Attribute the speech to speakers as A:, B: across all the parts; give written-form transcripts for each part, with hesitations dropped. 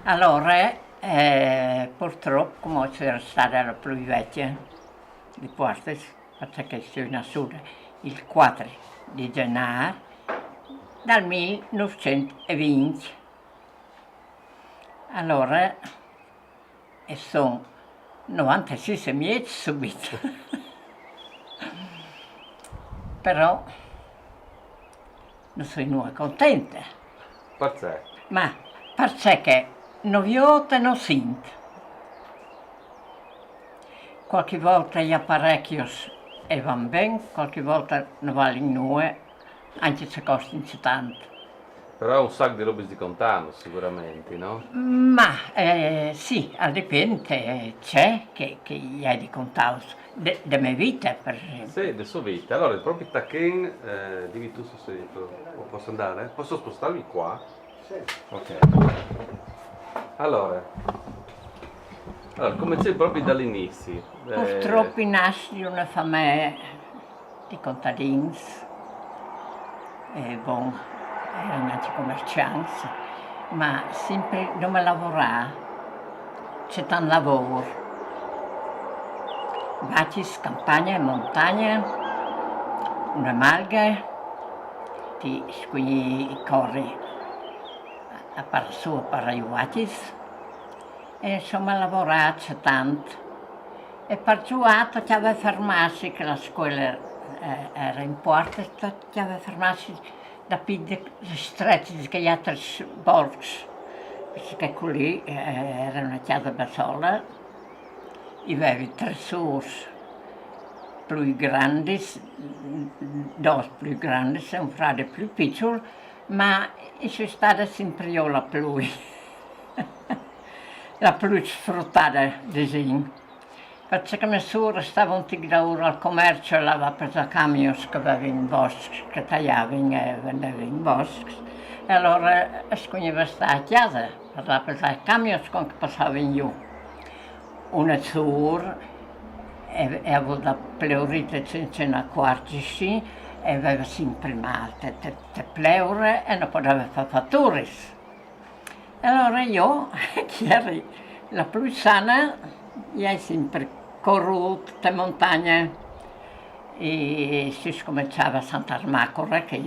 A: Allora, purtroppo, come c'era stata la più vecchia di Portes, perché sono nata il 4 di gennaio del 1920. Allora, e sono 96 anni subito. Però non sono contenta.
B: Perché?
A: Ma perché non viota non sento. Qualche volta gli apparecchi vanno bene, qualche volta non vanno nulla, anche se costano tanto.
B: Però è un sacco di robe di contano, sicuramente, no?
A: Ma sì, dipende, c'è che gli hai di contare della mia vita, per esempio.
B: Sì, del suo vita. Allora, il proprio tacchen, dimmi tu se posso andare? Posso spostarmi qua?
C: Sì.
B: Ok. Allora, cominciai proprio dall'inizio.
A: Purtroppo nasci in una famiglia di contadini, bon, erano nati commercianti, ma sempre non lavorare, c'è tanto lavoro. Vacci, campagna, montagna, una malga, ti quindi corri a par su, a par i vaccis, e insomma lavorare c'è tanto. E per giuato ti aveva fermarsi, che la scuola era in porta, ti aveva fermarsi da più stretti che gli altri borghi, perché qui era una chiesa da sola, avevi 3 sorelle più grandi, 2 più grandi e un frate più piccolo, ma sono stata sempre io la più, la più sfruttata, diciamo. Perché mia sorella stava un tic d'ora al commercio e aveva preso camion che aveva in boschi, che tagliavano e vendevano in boschi. E allora scoglieva stare a casa, per preso il camion che passavano giù. Una sorella aveva la pleurite senza una quartici e aveva sempre male, te pleure e non poteva fare fatture. E allora io, che ero la più sana, io sempre corruto le montagne e si cominciava a Sant'Armacora, che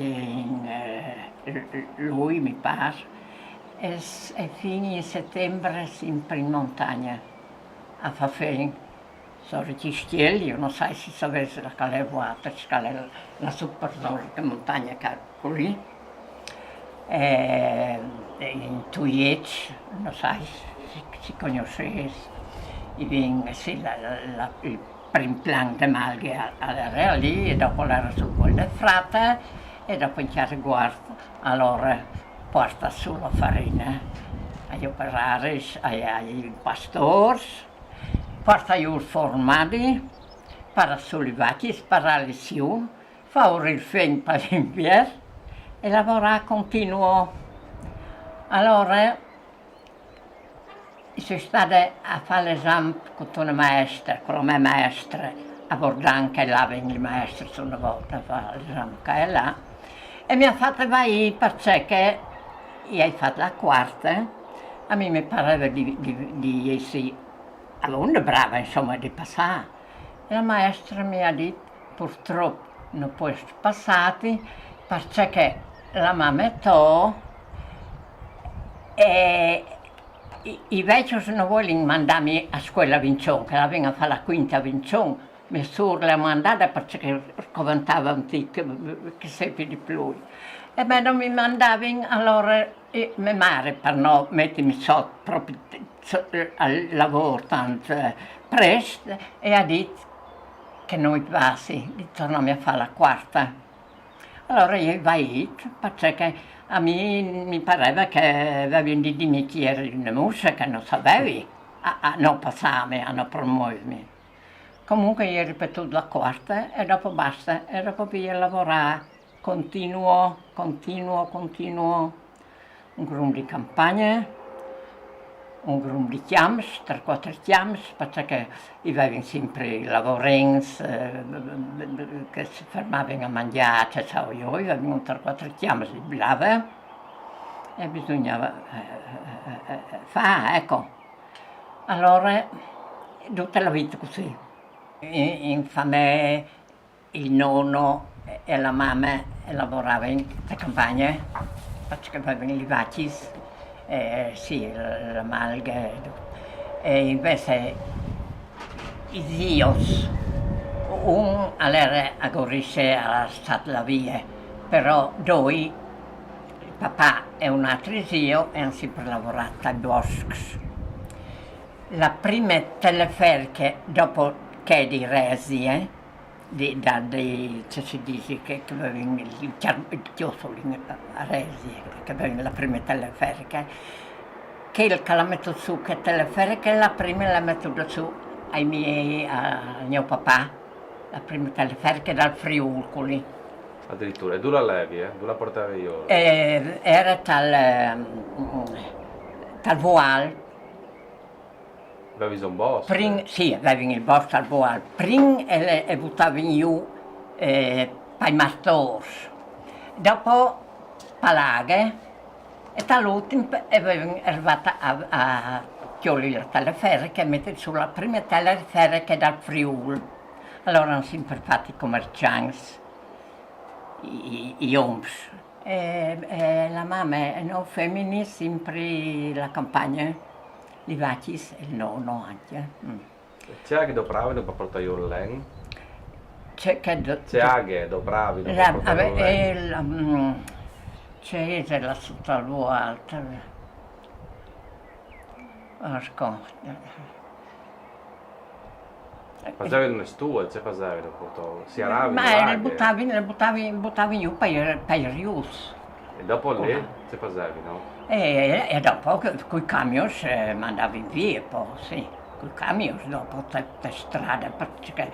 A: lui mi pare, e fino a settembre sempre in montagna a fare sono gli stieli, io non so se sapesse la calevata, la superstorica montagna che è qui, in Tuiec, non so se si conoscesse. Sì, il primo plan di Malghe era lì e dopo era sul Col del Frate e dopo in chiesa guarda, allora porta sulla farina agli operai, ai pastori, porta giù i formati, per sollevare, sparare su, fa ora il fegno per l'inverno e lavora continuo. Allora sono stata a fare l'esame con una maestra, con la mia maestra, a Bordan, che là vengono i maestri una volta a fare l'esame che è là, e mi ha fatto vai perché io ho fatto la quarta, a me mi pareva di essere una brava, insomma, di passare. E la maestra mi ha detto, purtroppo non puoi passare perché la mamma e i vecchi non vogliono mandarmi a scuola a Vincion, che la vengo a fare la quinta a Vincion, mia sorella l'ha mandata perché commentava un tic, che sempre di più. E me non mi mandavano, allora mia madre per non mettermi sotto proprio al lavoro tanto presto, e ha detto che non mi passi, di tornarmi a fare la quarta. Allora io vai perché a me mi pareva che avevi di dimentiare una musica che non sapevi a non passarmi, a non promuovermi. Comunque io ho ripetuto la quarta e dopo basta, e dopo via a lavorare, continuo, un gruppo di campagna, un gruppo di chiams, 3-4 chiams, perché avevano sempre i lavorini che si fermavano a mangiare, io, avevano 3-4 chiams di blava e bisognava fare, ecco. Allora, tutta la vita così. In famiglia il nonno e la mamma lavoravano in campagna, perché avevano i vacchi, sì, la malga. E invece i zii, un era a Gorisce, era stato la via, però due, il papà e un altro zio, hanno sempre lavorato ai boschi. La prima teleferica dopo che di Resi, che si dice che avevano il chiosolo a Resi, che avevano la prima teleferica, che la metto su, che teleferica la prima la metto su al mio papà, la prima teleferica dal Friuli.
B: Addirittura, e tu la levi, tu la portavi io.
A: Era tal Voal.
B: Avevi un boss?
A: Sì, avevano il bosco al Voal. Prima e buttavano giù per i mastori. Dopo palaghe, e dall'ultimo avevano arrivato a chioli la teleferica e mettere sulla prima teleferica dal Friuli. Allora hanno sempre fatto i commercianti, i oms. La mamma, noi femmine, sempre la campagna, i vacchi e il nonno anche.
B: C'è che dopravano per portare io il len?
A: C'è
B: che dopravano per portare il len?
A: C'è la sotto alta.
B: Facevano una stua, ce facevano appunto, si aravano
A: Ma le buttavi giù per i rius.
B: E dopo lì ce facevano?
A: E dopo con i camion mandavi via, poi sì, con i camion dopo le strade, perché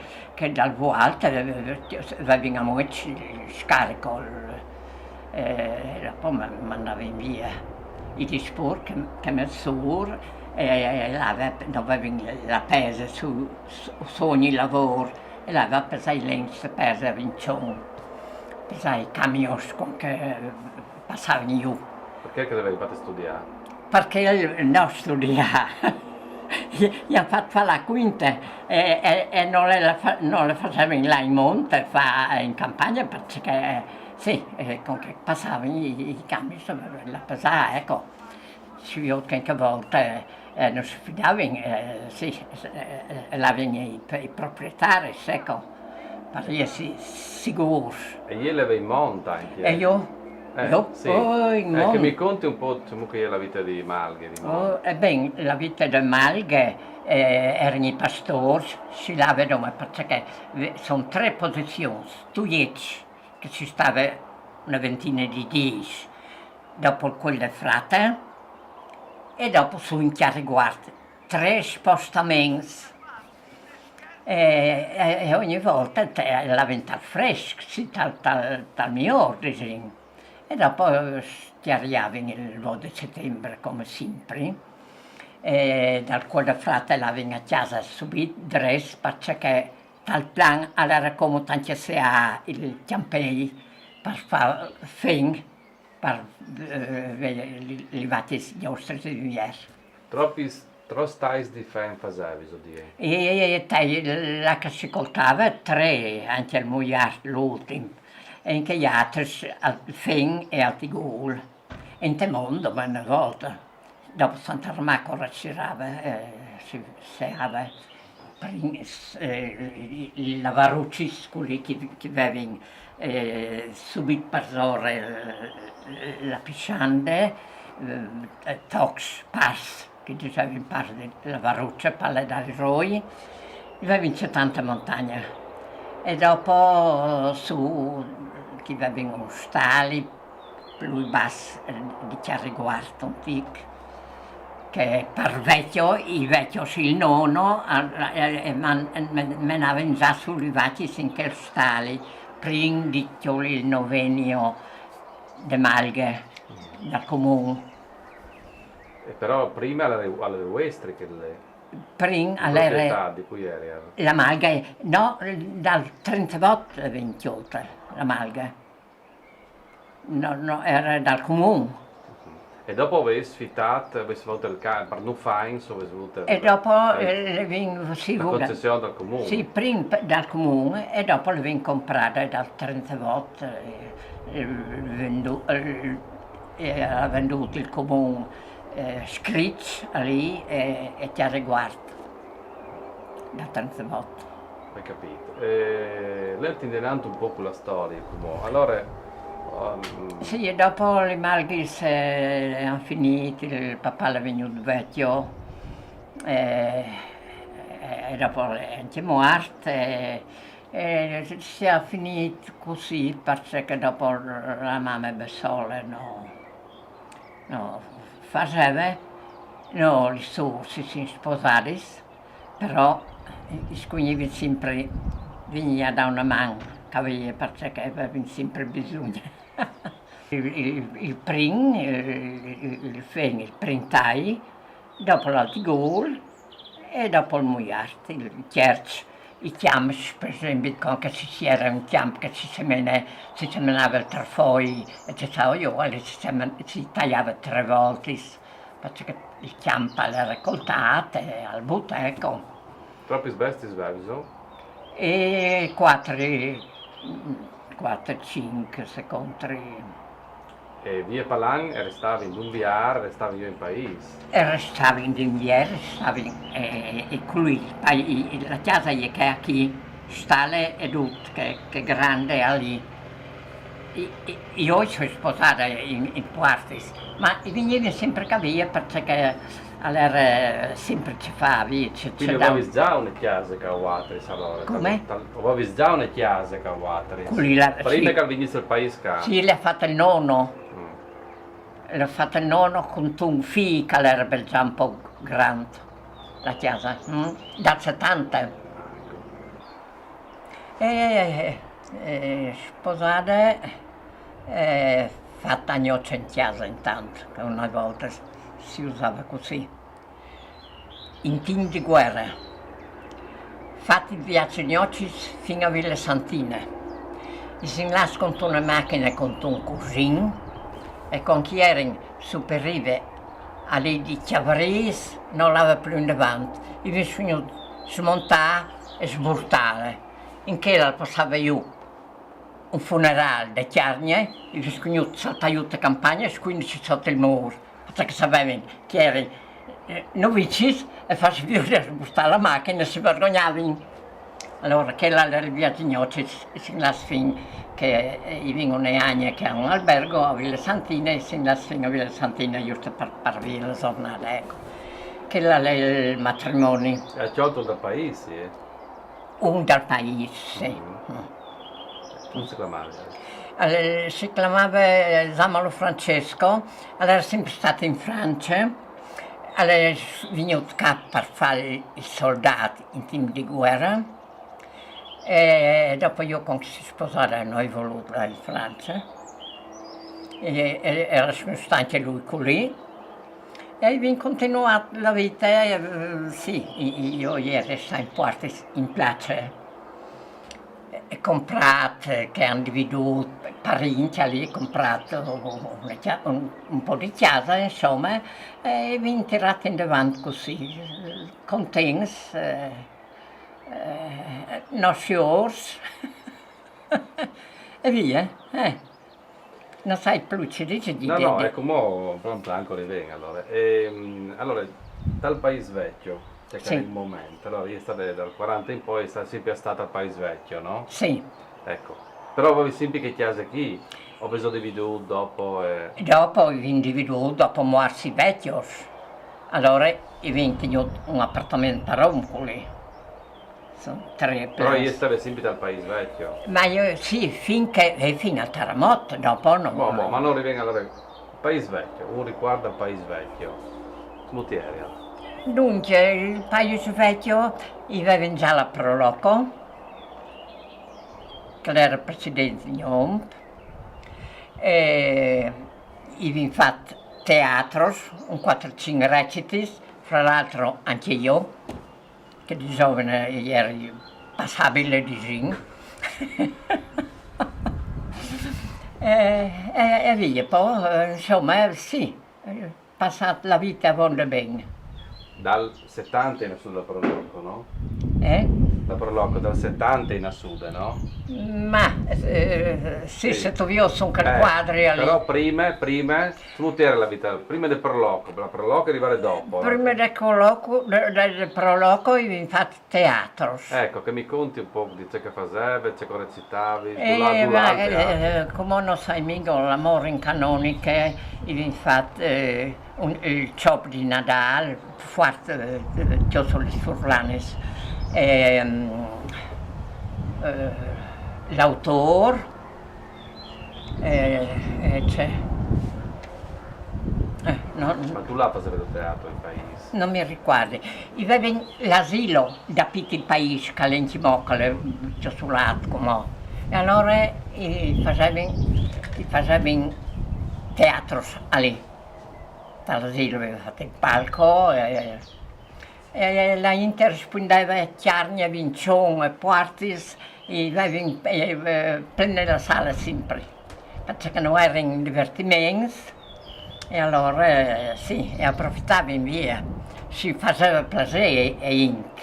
A: dal Voalto avevano molto scarico, e dopo mandavi via i dispor che mi sur, e avevano la pesa su ogni lavoro, e l'aveva pesato i lenzi pesa a Vincione, pesava i camion che passavano giù.
B: Perché che dovevi fare studiare?
A: Perché non studiare, gli ha fatto fare la quinta e non le facevano là in monte, in campagna, perché sì, con che passavano i camion, la pesava, ecco. Ci vedo che anche a volte non si fidavano, sì, l'avevano i proprietari, ecco, per essere sicuri.
B: E io le avevi in monta anche?
A: E io?
B: Sì. Che mi conti un po' che è la vita di Malghe, di Monte.
A: Ebbene, la vita di Malghe erano i pastori, si lavano perché sono 3 posizioni, tu dici che ci stava una ventina di 10, dopo quel del frate e dopo su in Chiariguardo, 3 spostamenti. E ogni volta l'avevano fresco, sì, tal mio ordine. E dopo ti arrivavano il 2 di settembre come sempre, e dal quale frate l'avevano a casa subito dress perché tal plan era come tanti se ha il campei per fare fin per levare i nostri dinheiro.
B: Troppi stais di fan facevi, so dire.
A: E la che si coltava 3, anche il mugliar l'ultimo. E anche gli altri, al fin e al tigul. In te mondo, ma una volta, dopo Sant'Armaco si aveva i lavarucci che avevano subito per loro la pisciande, tox, pass, che dicevano pass di lavaruccia, palle dai roi, avevano 70 montagne. E dopo su che avevano stali più bassi di Chiariguardo antico, che per vecchio, i vecchi il nonno menavano già sui vecchi in quel stali, prima di il novennio di Malghe, dal comune.
B: E però prima alle Westri che le...
A: Prima
B: proprietà di cui eri?
A: La Malga, no, dal 38 28 la Malga. No, era dal comune.
B: E dopo avevi sfittato, avevi avuto il carro, per non fines, avevi avuto
A: E dopo le vin si
B: la
A: vuole.
B: concessione dal comune.
A: Sì, prima dal comune e dopo le vin comprate dal 30 volte. Ha venduto il comune scritto lì e ti ha riguardato da 30 volte.
B: Hai capito. Lei ti indennando un po' con la storia, come. Allora,
A: Sì, e dopo le Malghis hanno finito, il papà è venuto vecchio e dopo è anche morto e si è finito così perché dopo la mamma da sola no, faceva, no, i suoi si sposati, però i cugini sempre venivano da una mano che aveva perché avevano sempre bisogno. Il prin, il printai, dopo l'altigol e dopo il muiart, il cherch, i chiams, per esempio, quando si era un chiam che si seminava il trafoi e ci stavo io, si tagliava 3 volte, perché il chiam era raccoltato al butteco.
B: troppi sbesti svegliano?
A: E 4-5 secondi.
B: E via Palan restavi in Dumbiar, restavi io in paese.
A: E restava in inverno, e qui, la casa che è qui, stale e tutto, che è grande è lì. Io sono sposata in Puartis, ma veniva sempre via perché allora sempre ci fa via.
B: Quindi avevi già una chiesa che avevate, allora?
A: Come?
B: Avevi già una chiesa che avevate? Prima
A: Sì.
B: che venisse il paese qua?
A: Sì, l'ha fatta il nonno. L'ha fatta il nonno con un figlio che era già un po' grande, la chiesa, da 70. Sposata, fatta gnocca in chiesa intanto, che una volta si usava così. In tempo di guerra, fatti il viaggio gnocchi fino a Villa Santina. E si nascono una macchina con un cuscino, e con chi erano superiore alle di Chiavarese non l'aveva più in davanti. E mi sono smontare e sburtare. In che la passava io un funerale di Chiarnie, e mi sono saltato la campagna e 15 sotto il muro, perché sapevano che erano novici e facevano sburtare la macchina e si vergognavano. Allora, che la viaggio gnocchi si nasce che vengono le agne che hanno un albergo a Villa Santina e si nascono a Villa Santina giusto per via la giornata, ecco. Che là è il matrimonio.
B: È sciolto dal paese?
A: Un dal paese, sì.
B: Come si chiamava?
A: Allora, si chiamava Zamolo Francesco, allora era sempre stato in Francia, allora è venuto qua per fare i soldati in tempo di guerra. E dopo io con chi si sposava non ho voluto in Francia e era stato anche lui qui e abbiamo continuato la vita sì, io ero stato in parte in place e comprato, che hanno dividuto parenti lì, comprato un po' di casa insomma e abbiamo tirato in avanti così, contenti. Nostri orsi e via, non sai più ci dice di
B: No, ecco, mo pronto anche rivenga allora. Allora, dal paese vecchio, cioè che
A: Sì.
B: è il momento, allora io state dal 40 in poi sta sempre stata al paese vecchio, no?
A: Sì,
B: Ecco, però avevi sempre che chiesa qui, ho preso di video dopo
A: e dopo individuo, dopo morsi vecchi, allora abbiamo tenuto un appartamento a Roncoli. Sono 3
B: Però io
A: plessi.
B: stavo sempre dal paese vecchio.
A: Ma io sì, fino al terremoto, dopo non.
B: Ma non rivenga allora, il paese vecchio, un riguardo al paese vecchio, come ti eri?
A: Dunque, il paese vecchio aveva già la Proloco, che era il presidente di OMP, e abbiamo fatto teatro, un 4-5 reciti, fra l'altro anche io, che di giovane ero passabile di gin. E via, poi insomma sì, Passato la vita volle bene.
B: Dal 70 in su da Proloco, no?
A: Eh?
B: Da Proloco dal 70 in Sude, no?
A: Ma sì,
B: Sì.
A: se tu io sono che quadri lì.
B: Però prima, tu era la vita, prima del Proloco, la Proloco arrivare dopo.
A: Prima del colloquio, del proloquio, avevo fatto teatro.
B: Ecco, che mi conti un po' di ciò che facevi, ciò che recitavi,
A: Come non sai mica l'amore in canonica, avevo fatto il job di Nadal, fatto io sono le Furlanes, l'autore, c'è.
B: Ma tu là facevi il teatro in paese?
A: Non mi ricordo. Avevo l'asilo da piccolo paese, che in Cimoccole, sull'alto come. E allora facevo teatro lì. Dall'asilo avevo fatto il palco e la Inter rispondeva a Chiarnia, Vincione, Portis e avevo prendere la sala sempre. Perché non erano divertimenti. E allora sì, e approfittavo in via, si faceva piacere e Inc.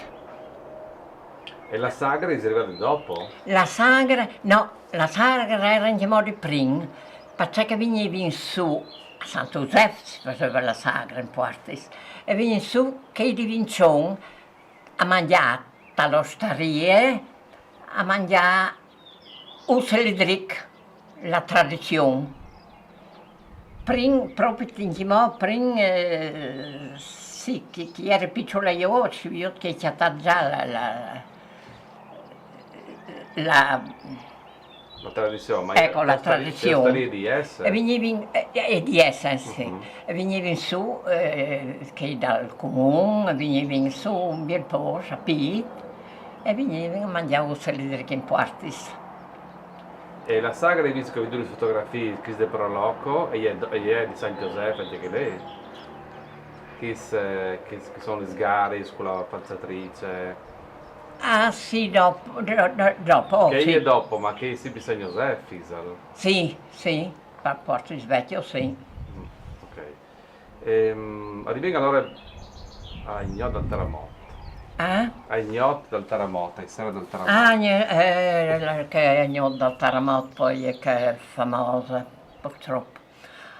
B: E la sagra è arrivata dopo?
A: La sagra, no, la sagra era in modo prima, perché veniva in su, a Santo Giuseppe si faceva la sagra in Portis, e veniva in su che di Vincion a mangiare all'osteria, a mangiare uselidric, la tradizione. Proprio sì, chi era piccola io, che c'è stata già la
B: tradizione, ma
A: ecco, la tradizione.
B: di essere.
A: E di essere, sì. E veniva in su, che dal comune, veniva in su un bel po', sapete, e veniva a mangiare uselli in Portis.
B: E la sagra hai visto che ho veduto le fotografie che è del Proloco e è di San Giuseppe anche lei. Che sono le sgare con la falciatrice.
A: Ah sì, dopo,
B: Che
A: sì.
B: è dopo, ma che si San Giuseppe, Fisal.
A: Sì, per Porto Svecchio, sì.
B: Ok. Arriviamo allora a Ignot dal Taramoto. A Ignot dal Taramoto, in sera del Taramoto.
A: Che è Ignot dal Taramoto poi è che è famosa, purtroppo.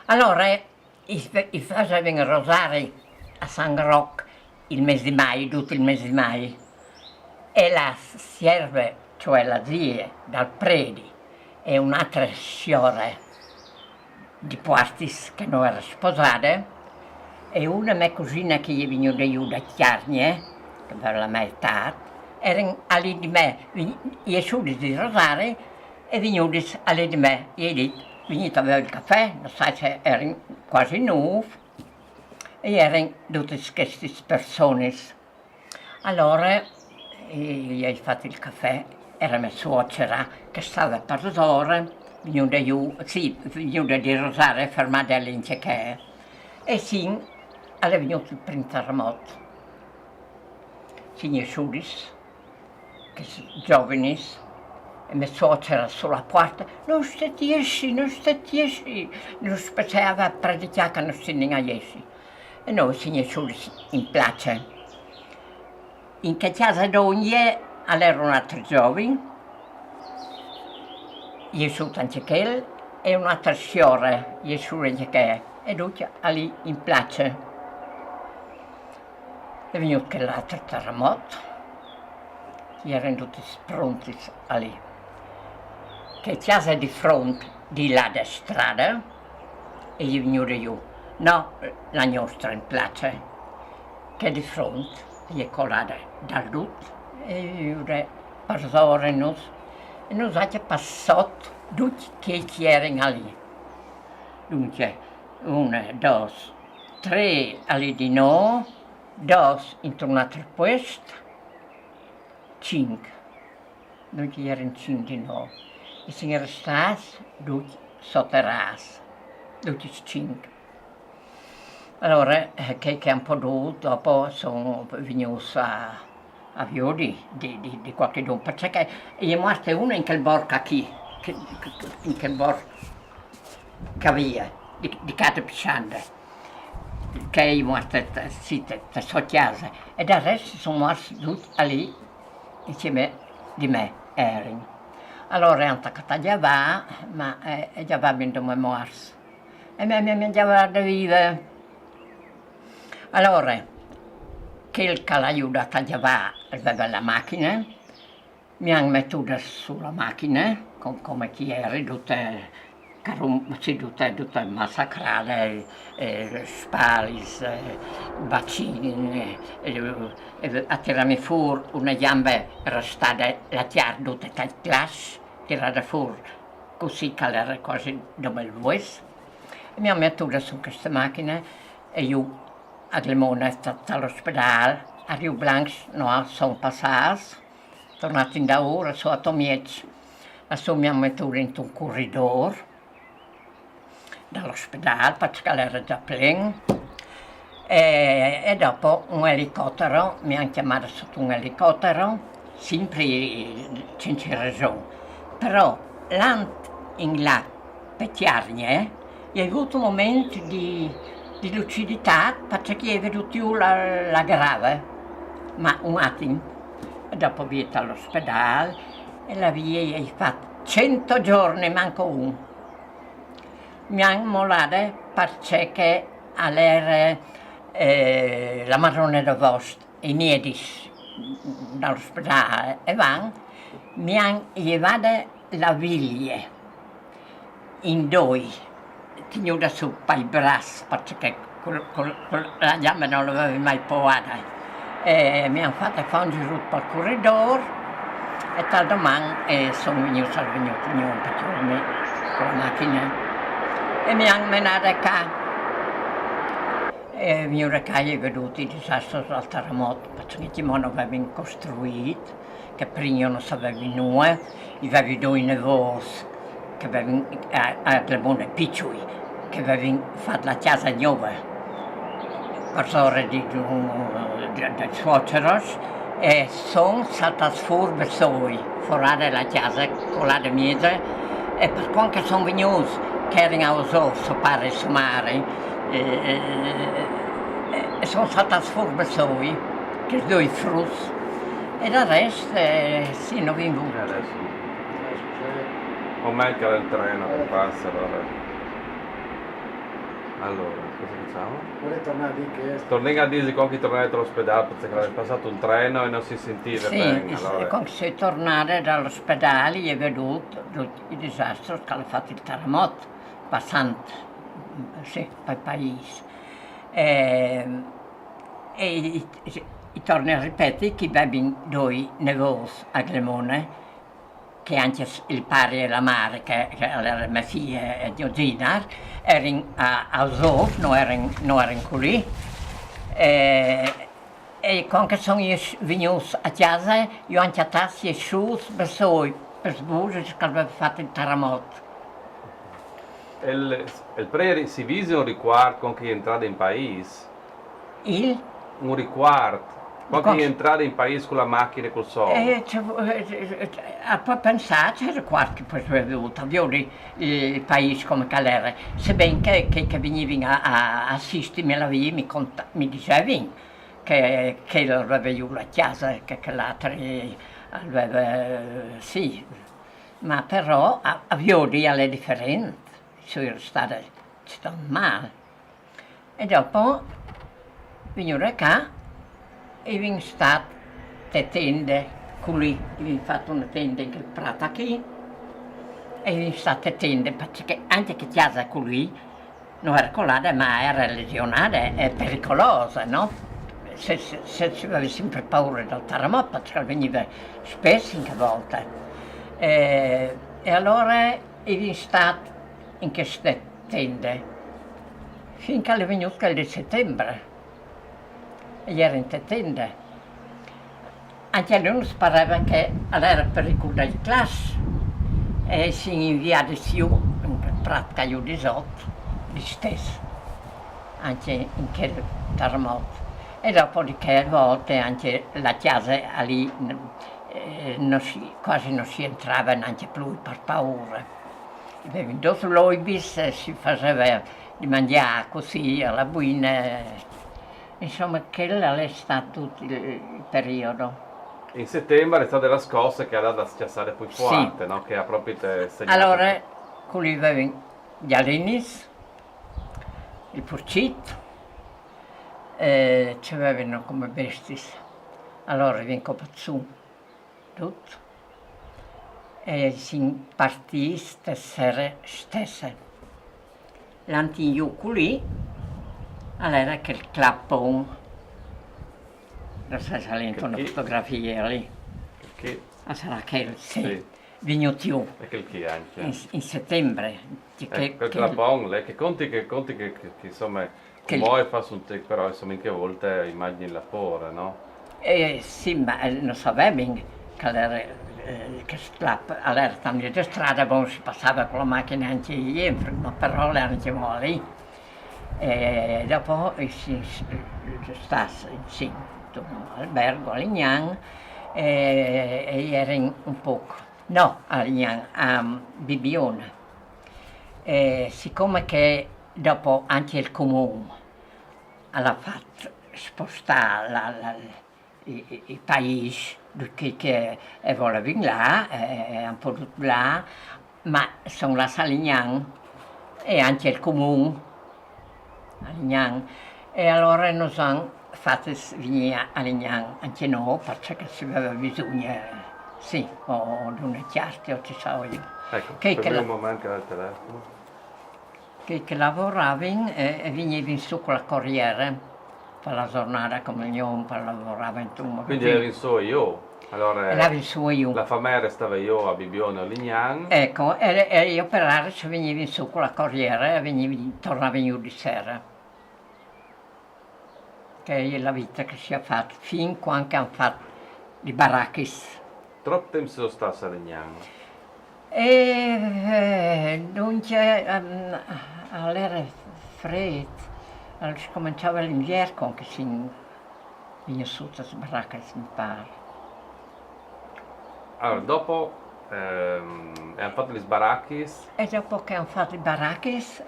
A: Allora, facevano rosari a San Roque il mese di maio, tutto il mese di maio. E la serve, cioè la zia dal Predi, e un'altra signora di Portis che non era sposata, e una mia cugina che gli veniva da Chiarnie, che per la mia età, erano lì di me, gli studi di Rosare e venuti lì di me, e lì venuto a bere il caffè, non sai se erano quasi nuovi, e erano tutte queste persone. Allora, gli hai fatto il caffè, era mia suocera che stava per l'ora, venuta di Rosare, fermata all'Inceché, e sì, è venuto il primo terremoto. Signor Sudis, che sono giovani, e mia suocera sulla porta, non statiesci, non faceva a predicare che non si negaiessi. E noi, signor Sudis, in place. In che casa d'ogni era un altro giovane, Gesù Tancekel, e un'altra signora, Gesù Tancekel, e tutti lì in place. È venuto l'altro terremoto, erano tutti pronti lì. Che casa di fronte, di là da strada, e gli è venuto io, no, la nostra in place, che di fronte, gli è colata da lutto, e io per noi, e noi abbiamo passato tutti che erano lì. Dunque, 1, 2, 3 lì di noi, 2 in un altro posto, 5. Noi erano 5 di noi. E sono restati tutti sotterrati, tutti 5. Allora, che hanno potuto, dopo sono venuti a Viodi di qualche giorno, perché è morta una in quel borgo qui, in quel borgo che aveva, di Cate Pisciande. che è morta, sì, la sua casa, e del resto sono morti tutti lì, insieme di me, erano. Allora è andata a Giavà, ma Giavà mi è morto. E mi Giavà da vivere. Allora, che l'ha aiutato a Giavà aveva la macchina, mi hanno messo sulla macchina, come chi era, tutte massacrate, spali, bacini, a tirarmi fuori una gamba era stata lasciata tutta la classe, tirata fuori così che era quasi come il vuoto. Mi hanno messo su questa macchina e io a Limone all'ospedale, a Rio Blanco non sono passati, tornato in da ora, sono a Tomiec, adesso mi hanno messo in un corridore dall'ospedale perché era già pieno e dopo un elicottero, mi hanno chiamato sotto un elicottero, sempre senza ragione, però in là, per Tiarnie, è avuto un momento di lucidità perché è venuto la grave, ma un attimo, e dopo via all'ospedale e la via è fatta 100 giorni, manco uno. Mi hanno mollato perché all'era la marrone d'Agosto, i niedis dall'ospedale e van, mi hanno llevato la viglia in due, tenuta su per il braccio perché la gamba non l'avevo mai provata. Mi hanno fatto fare un giro per il corridore e tal domani sono venuto perché con la macchina. E mi hanno menato qua. E mio ragazzo è venuto il disastro del terremoto, perché non avevano costruito, che prima non sapevano nulla, avevo due nipoti che avevano a Limone piccoli, che avevano fatto la casa nuova, per sorte di suocero, e sono stati fuori fuori la casa con la mia, e per quanto sono venuti, che erano a Osofo, pare e Somare, e sono stati fuori che due frutti, e il resto sì, non vengo.
B: Adesso. O manca il treno che passa, allora, cosa facciamo?
C: Vuole tornare lì che
B: Torniamo a dire con chi tornare dall'ospedale perché aveva passato un treno e non si sentiva
A: sì,
B: bene. Allora.
A: Quando si è tornato dall'ospedale è venuto il disastro che ha fatto il terremoto, passando sì, per il paese. E torno a ripetere che avevano due nipoti a Limone, che anche il padre e la madre, che era mia figlia e mio Ginar, erano a Osofo, non erano qui. E quando sono venuti a casa, io ho anche attaccato le sciuse per sbucere che aveva fatto il terremoto.
B: Il prete si vise un riguardo con chi è entrato in paese? Un riguardo? Con chi è entrato in paese con la macchina e col soldo?
A: A poi pensare, c'era qualche poi è venuto, vedi il paese come era, sebbene che venivano a assistermi alla via, mi dicevano che aveva la chiesa, che l'altro aveva, sì, ma però a vedi alle differenti, sono state male. E dopo venuto qua e sono state tende, qui, abbiamo fatto una tenda in quel prato qui, e sono state tende, perché anche che chiesa qui non era colata, ma era lesionata e pericolosa, no? Se si aveva sempre paura del terremoto, perché veniva spesso in che volta. E allora sono stato in queste tende finché è venuto il settembre. E era in tende. Anche lui sparava che era pericolo della classe e si inviava su in pratica io di sotto, di stesso, anche in quel terremoto. E dopodiché a volte anche la chiesa lì quasi non si entrava neanche più per paura. Avevano due loibis, si faceva di mangiare così alla buina. Insomma, quello è stato tutto il periodo.
B: In settembre è stata la scossa che ha dato a schiassare poi
A: Sì.
B: forte, no? Che ha proprio segnato.
A: Allora, qui avevano gli alinis, il porcito, ci avevano come bestie. Allora vengono pazzù, tutto. E si partì stasera stessa. L'antigliuco lì, allora che il clappone. Lo sai, salendo una
B: Perché?
A: fotografia lì.
B: Che
A: Sarà che sì,
B: Sì.
A: venuto
B: è che il chi anche.
A: in settembre.
B: Quel clapon, che conti che insomma,
A: Che-
B: come fa su un te, però insomma in che volte immagini la pora, no?
A: Sì, ma non sapevo che era che strappa. Allora, stavamo di strada, si passava con la macchina anche ieri, ma però le andiamo lì. E dopo si sta in albergo a Lignan e era un poco, no a Lignan, a Bibione. Siccome che dopo anche il comune ha fatto spostare i paesi che volevano là, un po' tutto là, ma sono la Salignan e anche il comune a Lignan. E allora noi hanno fatto venire a Lignan anche noi perché si aveva bisogno, sì, o di una chiasta o ci so io.
B: Ecco,
A: Che
B: per me
A: la-
B: un momento al telefono.
A: che lavoravano e venivano su con la corriere per la giornata come io lavoravo in un
B: Quindi ero in so io. Allora
A: Era il suo io.
B: la famiglia stava io a Bibione a Lignan.
A: Ecco, e io per ora ci venivo su con la corriere e tornavo giù di sera. Che è la vita che si è fatta, fin quando hanno fatto i baracchis.
B: Troppo tempo sono stato a Lignan.
A: E dunque all'era freddo, allora si cominciava l'inverno che si veniva su queste baracchis, mi pare.
B: Allora, dopo hanno fatto gli sbaracchis.
A: E dopo che hanno fatto i baracchis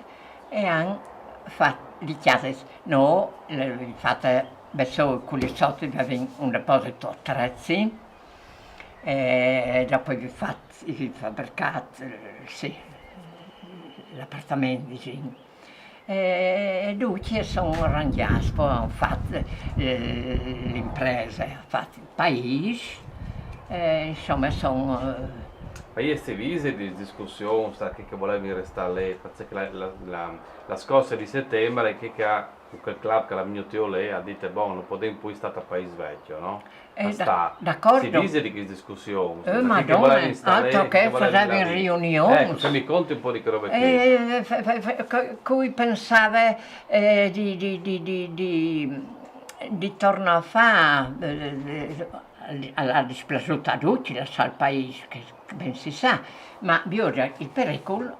A: e hanno fatto le case, no, le fatte verso quelli sotto avevano un deposito attrezzi e dopo vi fatto i fabbricati, sì, l'appartamento vicino. E tutti sono arrangiati, poi hanno fatto le imprese, hanno fatto il paese, insomma sono.
B: Ma io queste vise di discussione, che volevi restare lì, perché la scorsa di settembre che ha quel club che la venuto lì ha detto, boh, non poteva poi stare a Paese Vecchio, no?
A: D'accordo.
B: Si vise di queste discussioni.
A: Madonna, altro che facevano riunioni.
B: Ecco, se mi conti un po' di che roba che...
A: Cui pensava di tornare a fare, alla dispiaciuta a tutti lasciare il paese, che ben si sa, ma il pericolo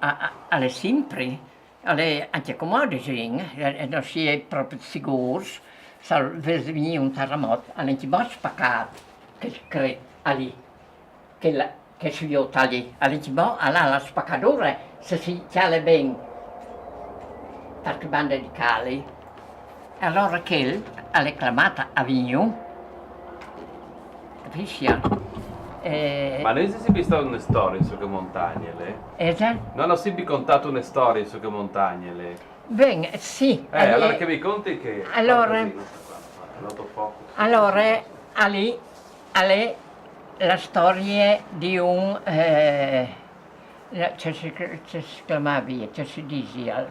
A: è sempre, anche come non si è proprio sicuro, se venisse un terremoto, non si può spaccare lì, che si vota lì, non si può, la spaccatura, se si tiene bene, perché banda di cali, allora che è chiamata Avignon, capisci?
B: Ma non si è vista una storia su che montagne lì? Non ho sempre contato una storia su che montagne lì.
A: Bene, sì.
B: Allora che mi conti che...
A: Allora, lì la storia di un... ci si chiamava, ci si diceva,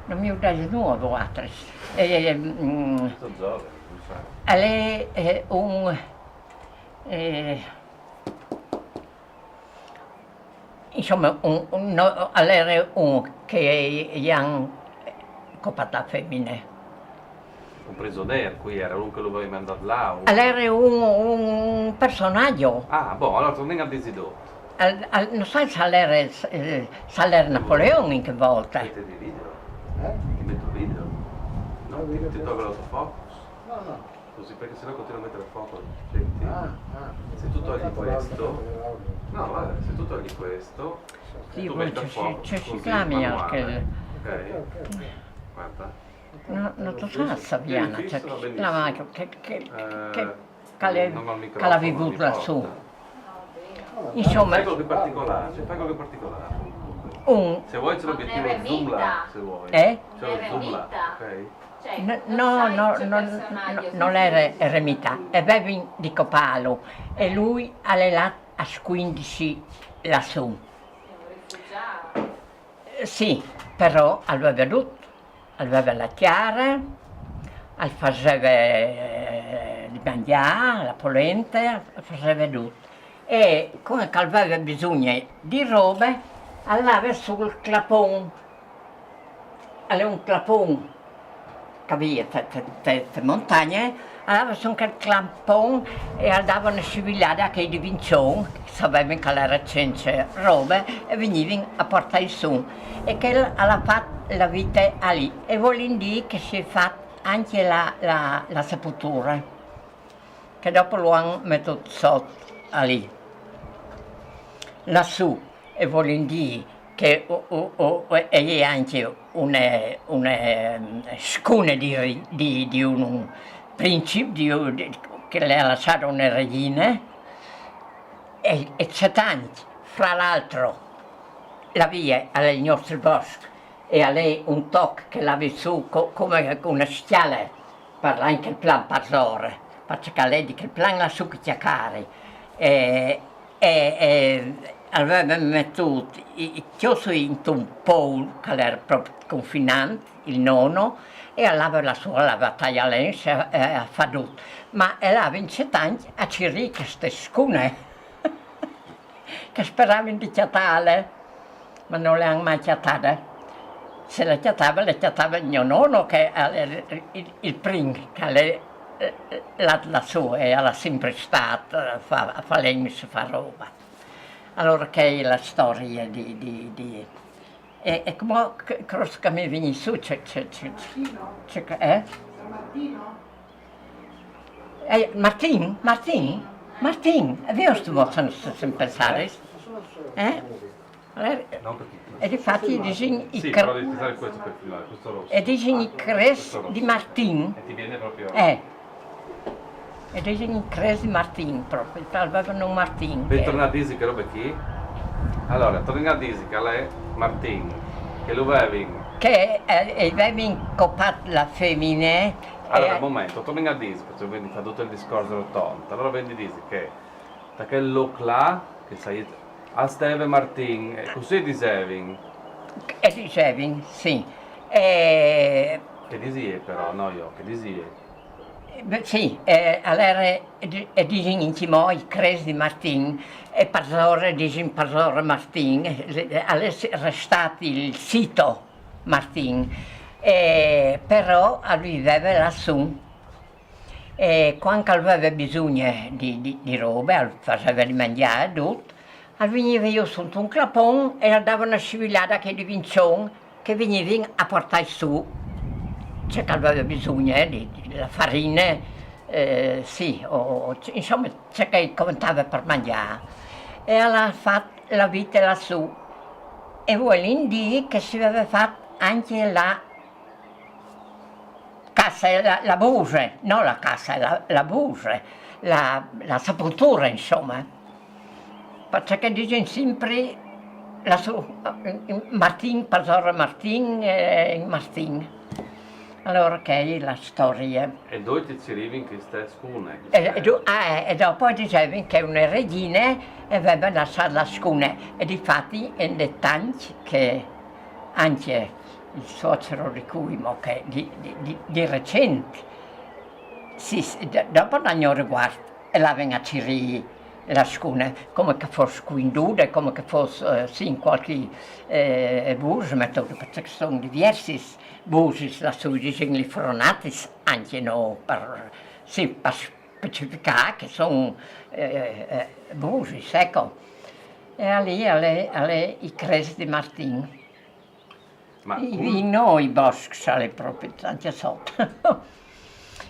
A: non mi dà di nuovo altro. È un... insomma, era un che hanno copato la femmine.
B: Un prigioniero qui era, uno che lo aveva mandato là.
A: Era un personaggio.
B: Ah, boh, allora torniamo a Desidoro.
A: Non sai se era Napoleone in che volta.
B: Metti di video? Ti metto il video? No, ti tolgo l'autofocus?
C: No.
B: Così, perché sennò continuo a mettere foto. Senti? Se tu togli questo... No, guarda, se tu togli questo...
A: Sì,
B: tu metti a fuoco,
A: ci
B: così,
A: chiami
B: manuale.
A: anche.
B: Ok. Guarda.
A: No, non lo so, Saviana,
B: Sì,
A: cioè,
B: va benissimo.
A: la macchina
B: Non ho il
A: che
B: microfono,
A: l'avevi
B: non mi
A: avuto lassù.
B: importa.
A: Insomma,
B: Fai qualche particolare, cioè, fai qualche particolare.
A: un...
B: Se vuoi c'è l'obiettivo zoom là, se vuoi.
A: Eh?
B: C'è lo zoom là, ok?
C: Cioè,
A: No, no,
C: sai,
A: no,
C: c'è personaggio,
A: non era eremita, è bevi di Copalo e lui è là a 15 lassù.
C: È un rifugiato.
A: Sì, però aveva tutto, aveva la chiara, faceva di mangiare, la polenta, faceva tutto. E come che aveva bisogno di robe, andava sul clapon, aveva un clapon che aveva le montagne, andava su quel clapon e andavano a scivillare a che di Vincion, che sapevano che era senza robe, e venivano a portare su. E che ha fatto la vita lì. E vuol dire che si è fatta anche la sepoltura, che dopo lo hanno messo sotto lì. Lassù, e vuol dire che è anche una scuna di un principe che le ha lasciato una regina e c'è tanti. Fra l'altro la via ai nostri boschi e a lei un tocco che l'ha vissuto come una schiala per anche il plan Pasore, perché lei di che il plan la su che chiacchiare e aveva messo i chiossi in un po' che era proprio confinante, il nonno, e aveva la sua la battaglia lense a fare tutto. Ma aveva in tanti a cirri queste scune che speravano di chiatare, ma non le hanno mai chiatate. Se le chiatava il mio nonno che è il primo che la sua e era sempre stato a fare legno, a fare roba. Allora che è la storia e come cosa che mi viene su c'è Martin, è vero sto vostro sempre pensare?
B: Non per tutti.
A: E difatti disegni
B: Sì, però devi usare questo per filmare, questo rosso.
A: e disegni i cres
B: Questo rosso.
A: di Martin.
B: E ti viene proprio...
A: E disegni i cres di Martin proprio, avevano un Martin.
B: Bentornati a Disi, che roba chi? Allora, torniamo a Disi, che lei è Martin, che lo avevi...
A: Che aveva incoppato la femmina.
B: Allora, un momento, torniamo a Disi, perché vedi, fa tutto il discorso rotondo. Allora vedi Disi che da quel look là, che sai, a Steve Martin, così dicevi.
A: E dicevi, sì.
B: Che disi è però, no io, che disi è?
A: Sì, allora disegni intimo i cres di Martin e Pasore disegni Pasore Martin, è restato il sito Martin, però viveva lassù. E quando aveva bisogno di roba, faceva di mangiare tutto, veniva io sotto un clapon e andavano a scivillare a che di Vincion che venivano a portare su. C'è che aveva bisogno della farina, sì, insomma c'è che contava per mangiare. E aveva fatto la vita lassù. E vuol dire che si aveva fatto anche la casa, la buse, non la casa, la buse, la sepoltura insomma. Perché dicono sempre Martin, Pasore Martin e Martin. Allora che è la storia.
B: E dove ti ci arrivi in queste scune?
A: E dopo dicevano che una regina aveva lasciato la scuna e difatti è tanti che anche il suocero di Cuimo che di recente dopo l'hanno riguardato e l'avevano a Ciri la scuna come che fosse quinduda, come che fosse in qualche bus, perché sono diversi busi lassù, disegni fronati anche no, per specificare che sono busi, ecco. E lì i cres di Martin. I noi boschi sono proprio anche sotto.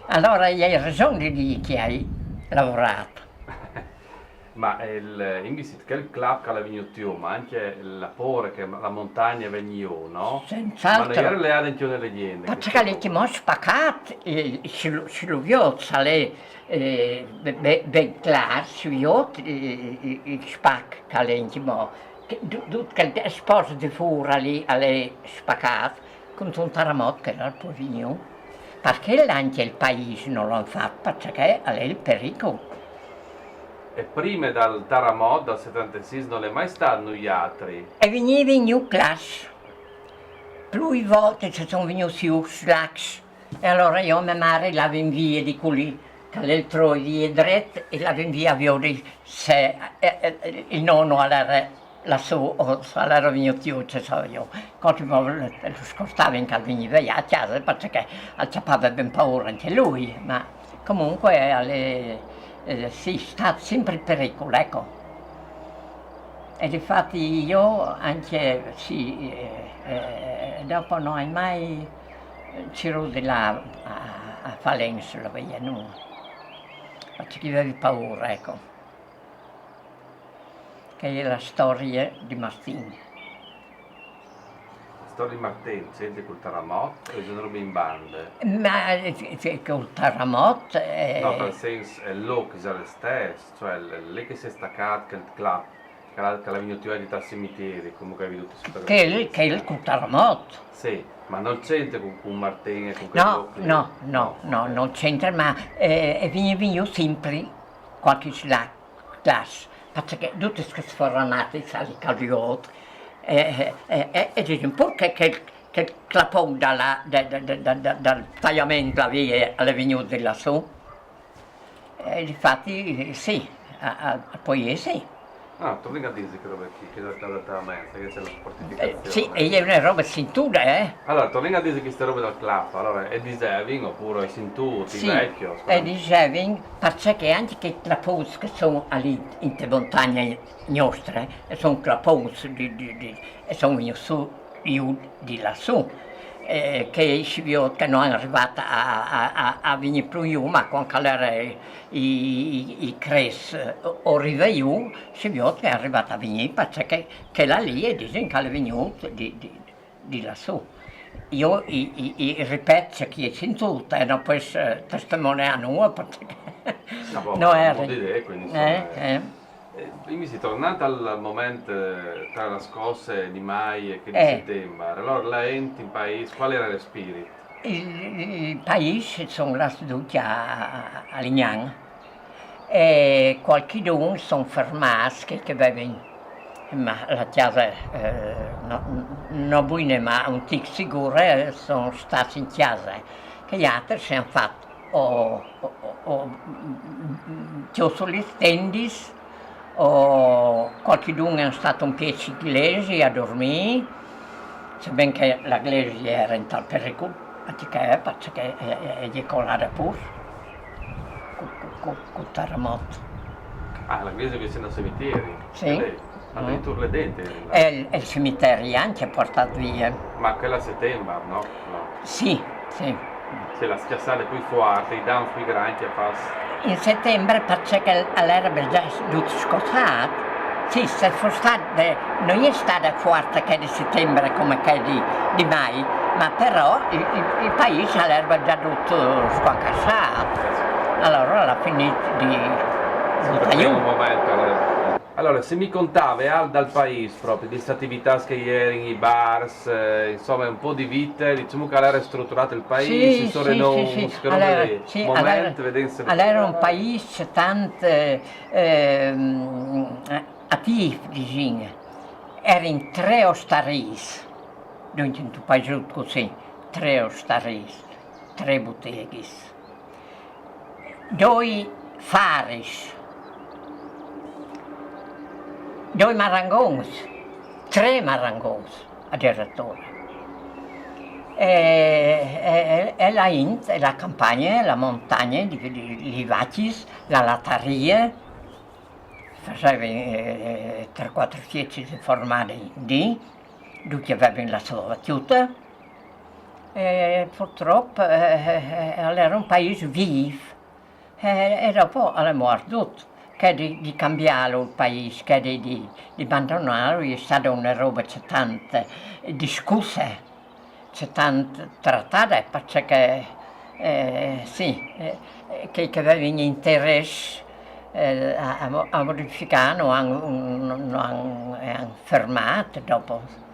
A: Allora hai ragione di dire che hai lavorato.
B: Ma in visita che il club che venuto, ma anche la pore che la montagna veniva, no?
A: Senz'altro.
B: Ma non era le adentro nelle leggende.
A: Perché le ti mos spaccat, si lo viozza, le ben clar, si viot, il spac che le intimo, tutto che il sposo di fura lì, alle spaccat, con un terremoto che era il povigno, perché anche il paese non l'hanno fatto, perché è il pericolo.
B: E prima dal terremoto del 76 non è mai stato noi altri.
A: E veniva in new class. Più volte ci sono venuti gli slacks. E allora io e mia madre l'avevamo via di quelli, che l'altro via dritto, e l'avevamo via a vedere se il nonno era lassù o se era venuto io, ce so io. Qualche volta lo scostava in che veniva a casa, perché aveva ben paura anche lui, ma comunque sì, è stato sempre il pericolo, ecco. E difatti io anche, sì, dopo non hai mai girato di là a Falenzo, lo veia nulla. Perché avevi paura, ecco. Che è la storia di Martini.
B: La storia di Martin, senti col terremoto e sono robe in bande.
A: Ma col terremoto...
B: No, nel senso è lo che è lo stesso, cioè lì che si è staccato che il club, che l'ha venuto di tal cimiteri, comunque hai veduto su
A: Che è il col terremoto.
B: Sì, ma non c'entra con Martin e con
A: No,
B: quel
A: no, non c'entra, ma veniva sempre qualche classe, perché tutte queste sfornate, sai, caldiot, e dicono, perché che il clapone dal tagliamento la via alla venuta di lassù, e infatti sì, poi sì.
B: Ah, torni a dire che roba qui, che da me, che c'è la fortificazione.
A: Sì, e è una roba cintura,
B: Allora, torni a dire che queste robe del club, allora è deserving oppure è cintura,
A: Sì,
B: vecchio?
A: è deserving perché anche che i claponi che sono lì in montagne nostre, sono claponi e sono venuti su di lassù, che si vede che non è arrivata a venire più giù, ma quando era i cres o arriva giù, si vede che è arrivata a venire perché che là lì e dicono che è venuta di lassù. Io ripeto che è sentito e non puoi testimoniare nulla perché non era.
B: Idee, quindi mi tornando al momento tra le scosse di Mai e che di settembre, allora lei in paese, qual era lo spirito?
A: Il paese sono lasciati a Lignan e qualcuno sono fermati che avevano, ma la chiesa non buone ma un tic sicuro sono stati in chiesa, che gli altri si hanno fatto o chiuso le stendis o qualcuno è stato un piezzo inglese a dormire, sebbene che la iglesia era in tal pericolo, perché è colata pure con il terremoto.
B: Ah, la chiesa vicino al cimitero?
A: Sì.
B: Addirittura le denti?
A: E il cimitero anche ha portato via.
B: Ma quella a settembre, no?
A: Sì, sì.
B: Se la schiassata poi forte, i danni più grandi a fare.
A: In settembre perché l'erba già tutto scossato. Sì, se fosse stato, non è stata forte che di settembre come che di mai, ma però il paese l'erba già tutto scocassato. Allora l'ha finito di
B: un momento. Allora, se mi contavi dal paese proprio, di queste attività che ieri, i bars, insomma un po' di vite, diciamo che era strutturato il paese,
A: sì. Allora era un paese tanto attivo, diciamo. Era in 3 ostaries, dunque in un paese così, 3 ostaries, 3 botteghe, 2 faris, 2 marangons, 3 marangons addirittura. E la Int, la campagna, la montagna, i vacis, la latteria, faceva 3-4 fieci formati lì, tutti avevano la sua battuta. E purtroppo era un paese vivo e dopo è morto tutto. che di cambiarlo il paese, che di abbandonarlo, è stata una roba c'è tante discusse, c'è tante trattate, perché sì, che avevano interesse a modificare, hanno fermato dopo.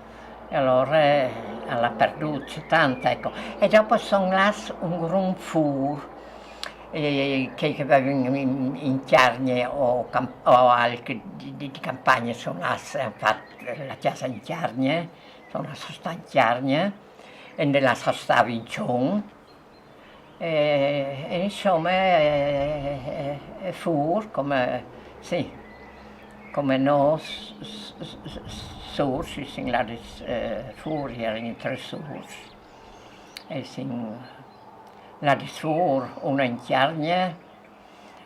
A: E allora l'ha perduto, c'è tanto, ecco. E dopo sono là un gran fur, che avevano in Chiarnie o anche di campagna sono là, hanno fatto la chiesa in Chiarnie, sono stata in Chiarnie, e nella stava in Cion. E insomma è fur come, sì, come noi sorsi, sin là fur, erano in tre sorsi. E sin là di fur, una in Chiarnie,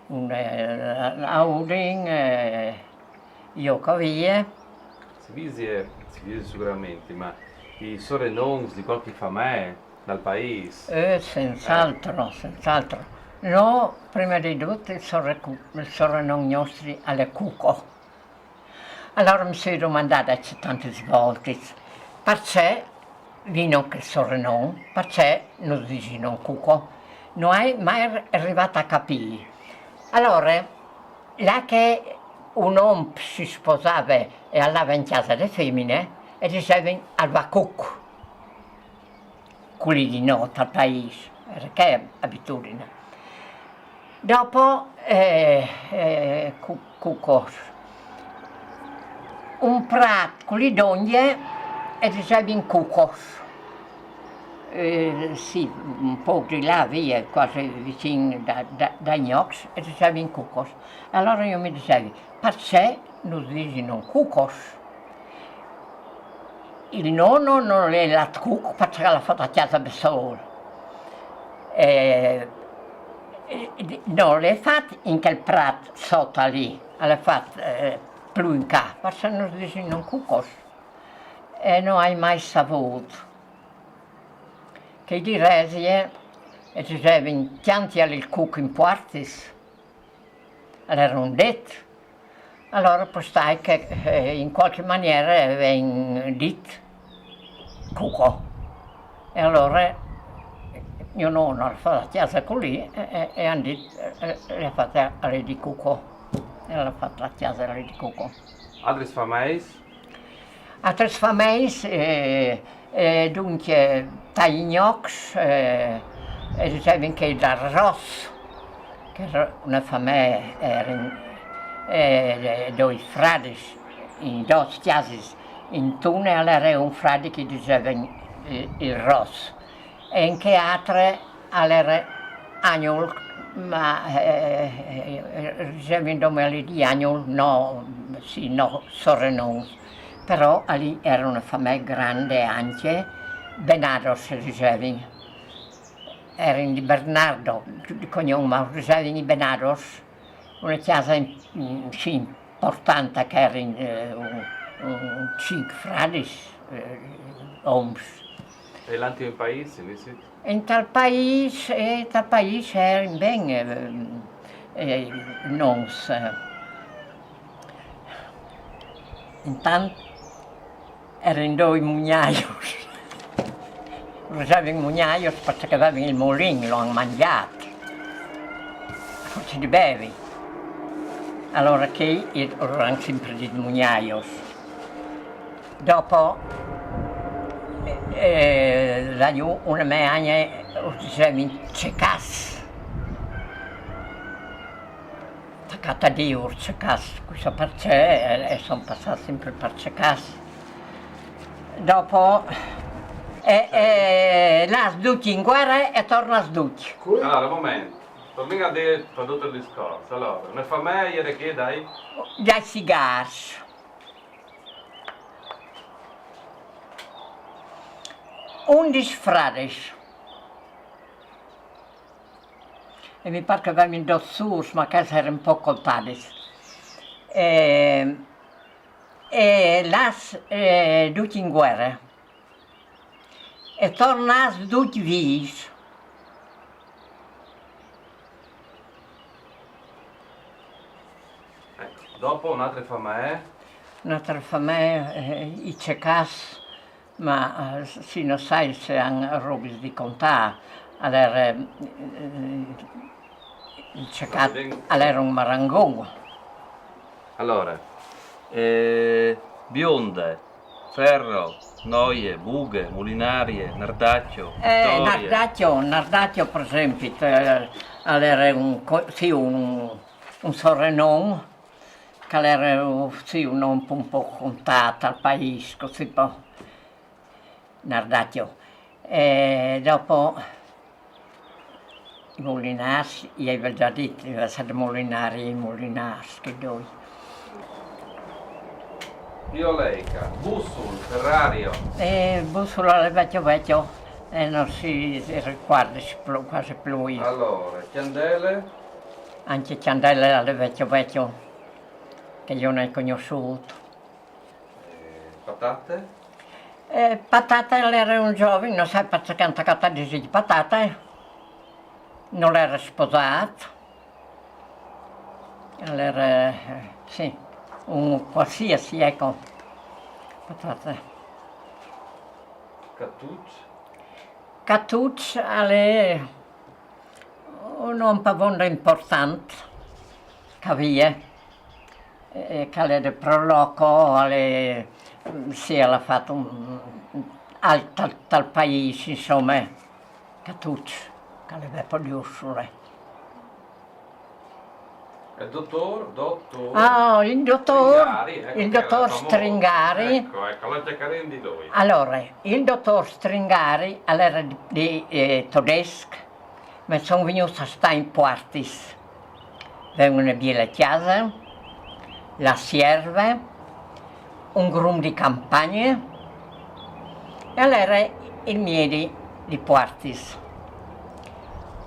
A: una a Udin, io Cavie.
B: Si dice sicuramente, ma i sorenons di qualche famiglia dal paese?
A: Senz'altro, senz'altro. No, prima di tutto il sorennon nostri alle Cuco. Allora mi sono domandata tante volte, perché vino che sorennon, perché non dicono Cuco? Non è mai arrivata a capire. Allora, là che un uomo si sposava e andava in casa delle femmine, e dicevano al Cucco. Quelli di notte al paese, perché è abitudine. Dopo, un prato con le donne e diceva in cucos. Sì, un po' di là via, quasi vicino da Gnox, e diceva in cucos. Allora io mi dicevo, perché non dicono cucos? Il nonno non è la cuc perché l'ha fatta a casa da solo. Non l'ha fatta in quel prato sotto lì, l'ha fatta più in qua, perché non dicono cucos. E non hai mai saputo. Che di resie, e dicevano, chianti il cucco in quartis, l'erano detto. Allora poi stai che in qualche maniera vengono detto cucco. E allora mio nonno ha fatto la chiesa così e hanno detto, l'ha fatta alle di cucco. E l'ha fatta la chiesa alle di cucco.
B: Altre famiglie?
A: Altre famiglie, dunque, Taignox, e dicevano che da Ross, che era una famiglia, era due frati, in due chiese in Tunel era un frate che diceva il Ross, e in che altre era Agnol, ma diceva in nome di Agnol, no, sì, no, Sorenons. Però lì era una famiglia grande anche, Benados dicevano, erano di Bernardo, di cognome, ma dicevano di Benados, una chiesa sì, importante che era in 5 frati, oms.
B: E l'antimo paese invece?
A: In tal paese erano ben nons. Intanto erano due mugnaios. Usavano mugnaios perché avevano il mulino, lo hanno mangiato. Forse di bevi. Allora che erano sempre di mugnaios. Dopo una meagna usavano in cecas. Attaccata di Cecas, questo perché e sono passati sempre per Cecas. Dopo là sducci in guerra e torna a sducci.
B: Allora, un momento, torniamo a dire tutto il discorso. Allora, una famiglia era che dai?
A: Dai sigari. 11 frati. E mi pare che avevano due sorsi, ma che erano un po' contati. E là tutti in guerra. E tornati tutti vivi.
B: Ecco. Dopo un'altra fama è?
A: Un'altra famiglia, i cecas, ma si non sai se hanno robe di contare. Allora, il cecat era un marangon.
B: Allora, bionde, ferro, noie, bughe, mulinarie, nardacchio, vittorie.
A: Nardacchio per esempio, era un sorrenom, che era sì, un nome un po' contato al paese, così poi, Nardacchio. E dopo i Molinars, io avevo già detto, essere Molinari e i Molinars, che due.
B: Pioleica, Bussul, Ferrario.
A: E il bussola è vecchio e non si ricorda quasi più.
B: Allora, Chiandele,
A: Anche Ciandelle alle vecchio, che io non ho conosciuto.
B: patate,
A: Patate era un giovane, non sai perché canta di patate, non era sposato, era, sì, un qualsiasi, ecco, patate. Cattucci è un pavone importante che aveva, che era del proloco, si era fatto al paese, insomma, Cattucci, che aveva produtto.
B: il dottor
A: Ah, il dottor
B: Stringari, ecco, che era famoso.
A: Stringari.
B: Ecco, la cercheremo di lui.
A: Allora, il dottor Stringari era di tedesco, ma sono venuto a stare in Poartis. Vengono via la chiesa, la sierva, un gruppo di campagna, e allora il miele di Poartis.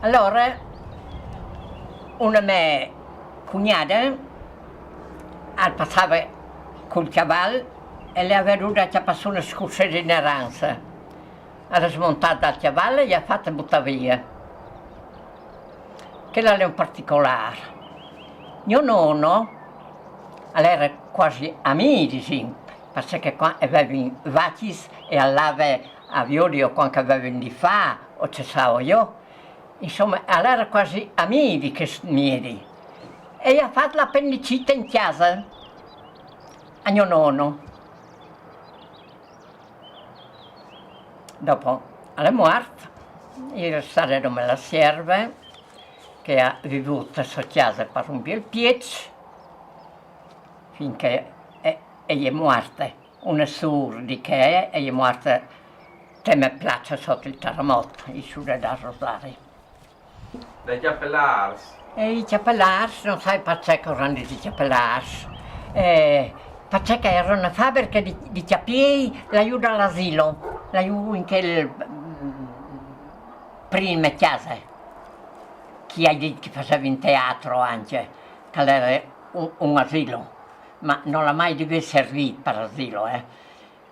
A: Allora, una mia cognata passava col cavallo e le aveva venuta che passò una scusa di ignoranza. Era smontata dal cavallo e gli ha fatto buttare via. Quello è un particolare. Mio nonno era quasi amici, perché aveva vacchi e allava a Viodio quando aveva di fa, o ci so io. Insomma, era quasi amici che miei. E gli ha fatto l'appendicite in casa a mio nonno. Dopo, alla morte, io sarei come la serva, che ha vissuto a sua casa per un bel piezzo, finché è morta. Una sordi che è morta, che mi piace sotto il terremoto, il sud da Rosario.
B: Dai cappellars.
A: E i cappellars, non sai perché cosa hanno i cappellars. Perché era una fabbrica di cappiei, l'aiuto all'asilo, l'aiuto in quel prima casa, che hai detto che faceva in teatro anche, che era un asilo, ma non l'ha mai dovuto servire per asilo.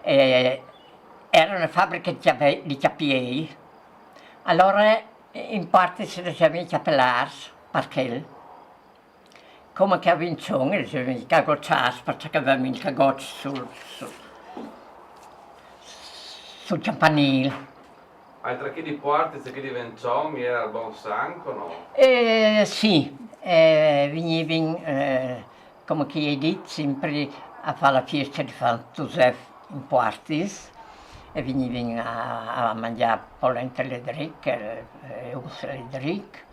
A: Era una fabbrica di cappiei, allora in parte si diceva i cappellars, perché come che a Vincione, diceva il cagoccias, perché avevamo il cagoccio sul campanile.
B: Altro che di Poartis e che di Vencion, era il buon sanco, no?
A: Sì, venivano, come che hai detto, sempre a fare la festa di San Giuseppe in Poartis e venivano a mangiare polenta ledric, usse ledric.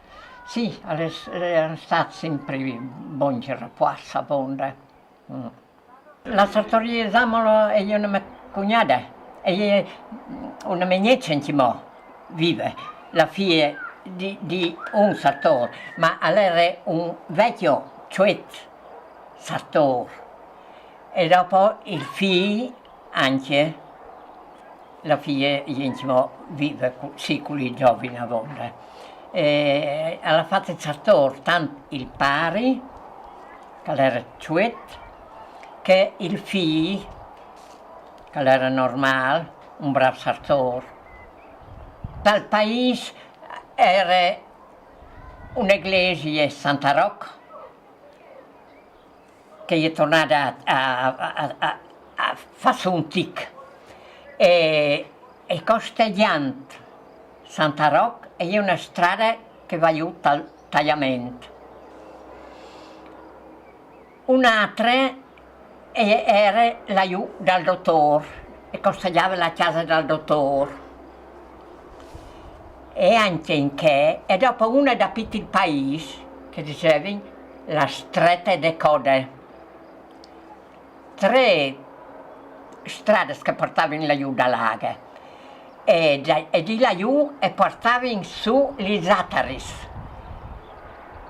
A: Sì, erano stati sempre buoni rapporti a Bonda. La sartoria di Zamolo è una mia cognata, è una mia nieta vive, la figlia di un sartore, ma era un vecchio sartore. E dopo il figlio anche, la figlia vive sì, con i giovani a Bonda. Alla fatto il sartore, tanto il pari, che era Ciuet, che il figlio, che era normale, un bravo sartore. Dal paese era un'iglesia Santa Rocca, che è tornata a fare un tic. E Costegliant Santa Roc è una strada che va giù al tagliamento. Un'altra era laggiù dal dottor, e costegliava la casa del dottor. E anche in che, e dopo una da pitti il paese, che dicevi, la stretta de code. 3 strade che portavano laggiù da Laga. E di laggiù e portavano su gli Zataris,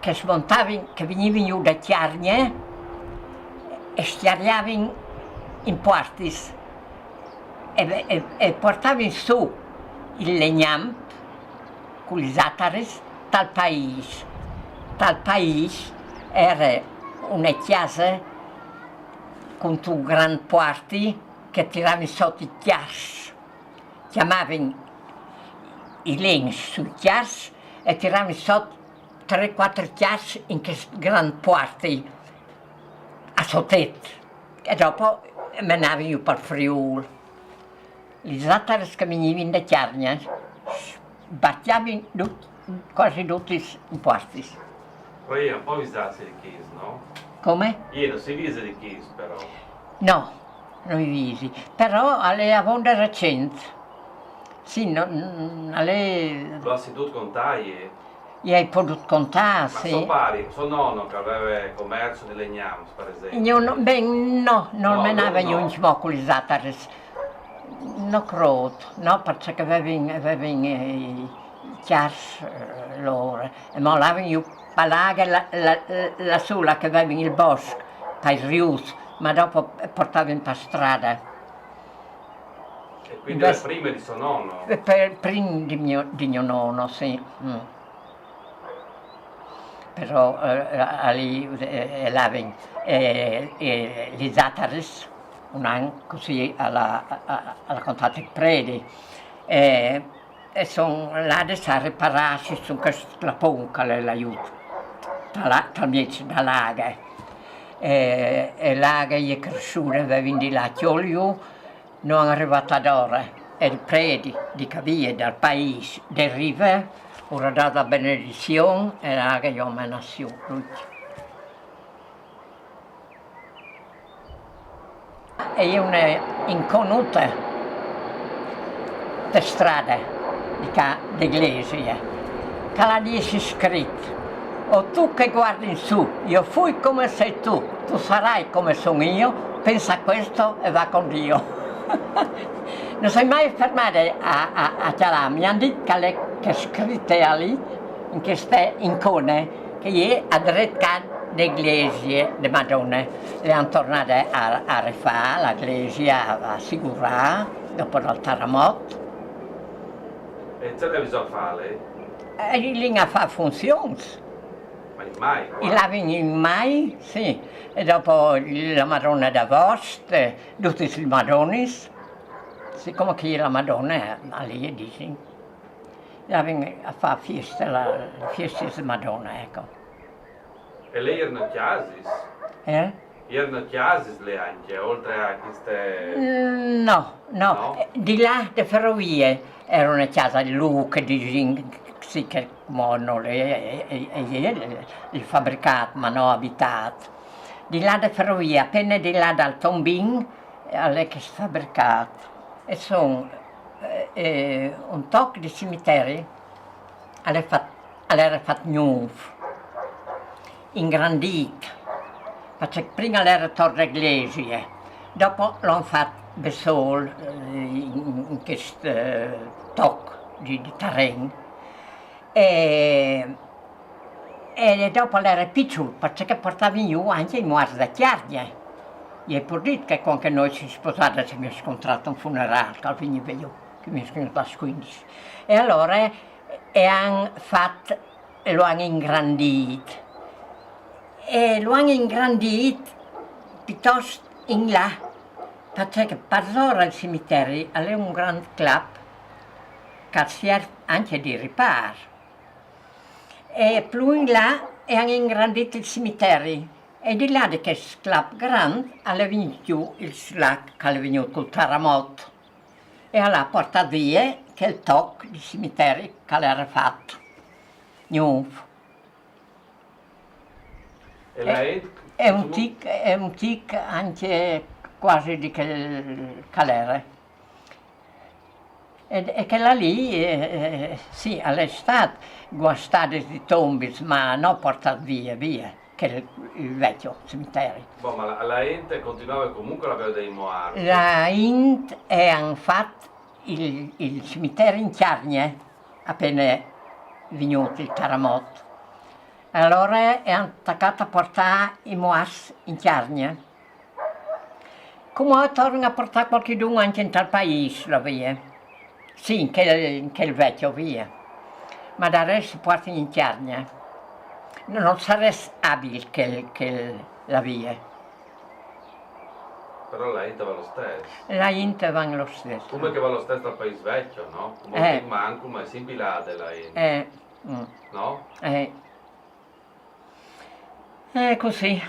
A: che smontavano, che venivano giù da Chiarnie e stiariavano in portis e portavano su il legnam con gli Zataris dal paese. Dal paese era una chiesa con 2 grandi porti che tiravano sotto i chiassi. Chiamavano i legni sui chiassi e tiravano sotto 3-4 chiassi in questi grandi porti a sottetto. E dopo menavano per Friuli. Gli Zataris che venivano da Chiarnia battevano quasi tutti i porti.
B: Poi è un po' visati di Chies, no?
A: Come?
B: Io non si visa di Chies, però.
A: No, non i visi, però alle avonde recenti. Sì, alle...
B: Lo si tutto contare.
A: Io ho potuto contare,
B: Ma
A: sì.
B: suo pari, suo nonno che aveva commercio di legname, per esempio.
A: Io no, non
B: No,
A: menava
B: no.
A: io in smocoli Zataris. Non credo, no, perché avevano i chiars loro. E molavano io palaga la sola che avevano il bosco, per i rius, ma dopo portavano per strada.
B: E quindi le prime di suo nonno.
A: Prima di mio nonno, sì. Però lì l'avevano gli Zataris, un anno così alla contate Predi. E sono là di ripararsi su questa ponca l'aiuto, talmente da Laga. E Laga è cresciuta, avevano di là Chiolio, non è arrivata ad ora. E il Predi di Cavia, dal paese, del Rive, ora dato la benedizione e Laga io me nasciu. E io una inconuta per strada di iglesia, che la dice scritto: o tu che guardi in su, io fui come sei tu sarai come sono io, pensa a questo e va con Dio. Non sei mai fermata a chiamare, mi hanno detto che è scritta lì, in queste icone, che è a dritta dell'iglesia di Madonna. Le hanno tornate a rifare l'iglesia, a assicurare, dopo il terremoto.
B: E c'è da bisogna fare?
A: E lì a fare funzioni.
B: Ma mai?
A: E là in mai, sì. E dopo la Madonna d'Avost, tutti i Madonis. Siccome che la Madonna lì dice, là a fare feste, feste di Madonna, ecco.
B: E lei erano chiasis? Erano chiasis le anche, oltre a queste...
A: No. Di là, le ferrovie, era una casa di Luca, di sì, che mono, il fabbricato, ma non abitato. Di là le ferrovie, appena di là dal Tombin, alle che fabbricato. E sono un tocco di cimiteri, era fatto nuovo, ingrandito, perché prima era torre iglesia, dopo l'hanno fatto Besol in questo tocco di terreno. E dopo era piccolo, perché portavano giù anche i muori da Chiarnia. E per dire che quando noi ci sposavamo ci abbiamo scontrato un funerale, che veniva io, che mi sono scontrato a 15. E allora hanno fatto, lo hanno ingrandito. E lo hanno ingrandito piuttosto in là, perché per ora il cimitero è un grande club che serve anche di riparo. E più in là hanno ingrandito il cimitero. E di là di che sclap grande, alla venuto giù il slack che è venuto col terremoto. E alla portato via che il tocco di cimiteri che era fatto. Nuovo.
B: E lei?
A: È un tic anche quasi di quel calere. E che là lì, sì, all'estate guastate di tombi, ma non portate via, che il vecchio cimitero.
B: Boh, ma la ente continuava comunque a avere dei moari.
A: La Int hanno fatto il cimitero in Chiarnie, appena venuto il terremoto. Allora è attaccato a portare i moas in Chiarnie. Come tornano a portare qualcuno anche in tal paese, la via. Sì, che il vecchio via. Ma da adesso si portano in Chiarnie. Non saresti abile che la via.
B: Però la ente va lo stesso.
A: La Int va lo stesso.
B: Come che va lo stesso al paese vecchio, no? Come manco, ma è simile della ente. No?
A: È così.